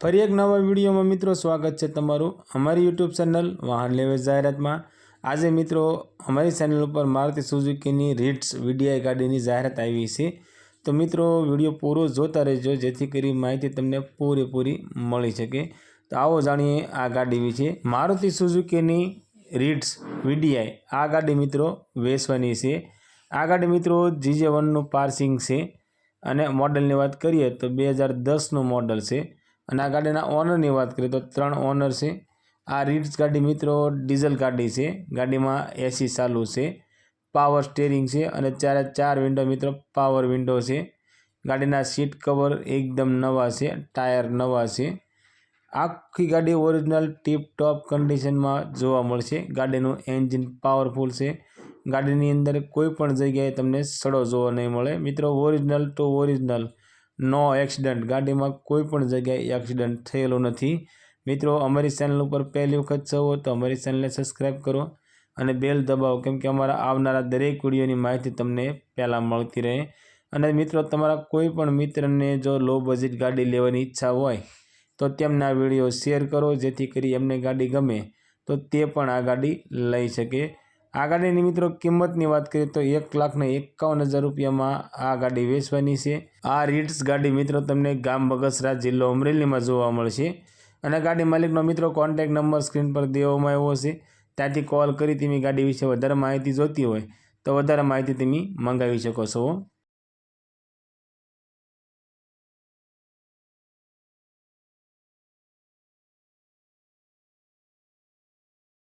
ફરી એક નવા વિડીયોમાં મિત્રો સ્વાગત છે તમારું અમારી યુટ્યુબ ચેનલ વાહન લેવે જાહેરાતમાં। આજે મિત્રો અમારી ચેનલ ઉપર મારુતિ સુઝુકીની રીટ્સ વીડીઆઈ ગાડીની જાહેરાત આવી છે। તો મિત્રો વિડીયો પૂરો જોતા રહેજો જેથી કરી માહિતી તમને પૂરેપૂરી મળી શકે। તો આવો જાણીએ આ ગાડી વિશે। મારુતિ સુઝુકીની રીટ્સ વીડીઆઈ આ ગાડી મિત્રો વેચવાની છે। આ ગાડી મિત્રો GJ1નું પાર્સિંગ છે અને મોડલની વાત કરીએ તો 2010નું મોડલ છે અને આ ગાડીના ઓનરની વાત કરીએ તો 3 ઓનર છે। આ રીટ્સ ગાડી મિત્રો ડીઝલ ગાડી છે। ગાડીમાં એસી ચાલુ છે, પાવર સ્ટીરિંગ છે અને ચારે વિન્ડો મિત્રો પાવર વિન્ડો છે। ગાડીના સીટ કવર એકદમ નવા છે, ટાયર નવા છે। આખી ગાડી ઓરિજિનલ ટીપ ટોપ કન્ડિશનમાં જોવા મળશે। ગાડીનું એન્જિન પાવરફુલ છે। ગાડીની અંદર કોઈ પણ જગ્યાએ તમને સડો જોવા નહીં મળે મિત્રો। Original to original, no accident, ગાડીમાં કોઈ પણ જગ્યાએ એક્સિડન્ટ થયેલો નથી। મિત્રો અમારી ચેનલ ઉપર પહેલી વખત છો તો અમારી ચેનલને સબસ્ક્રાઈબ કરો અને બેલ દબાવો, કેમ કે અમારા આવનારા દરેક વિડીયોની માહિતી તમને પહેલાં મળતી રહે। અને મિત્રો તમારા કોઈ પણ મિત્રને જો લો બજેટ ગાડી લેવાની ઈચ્છા હોય તો તેમના વિડીયો શેર કરો જેથી કરી એમને ગાડી ગમે તો તે પણ આ ગાડી લઈ શકે। આ ગાડીની મિત્રો કિંમતની વાત કરીએ તો 1,51,000 રૂપિયામાં આ ગાડી વેચવાની છે। આ રીટ્સ ગાડી મિત્રો તમને ગામ બગસરા, જિલ્લો અમરેલીમાં જોવા મળશે અને ગાડી માલિકનો મિત્રો કોન્ટેક્ટ નંબર સ્ક્રીન પર દેવામાં આવ્યો છે। ત્યાંથી કોલ કરી તમે ગાડી વિશે વધારે માહિતી જોતી હોય તો વધારે માહિતી તમે મંગાવી શકો છો।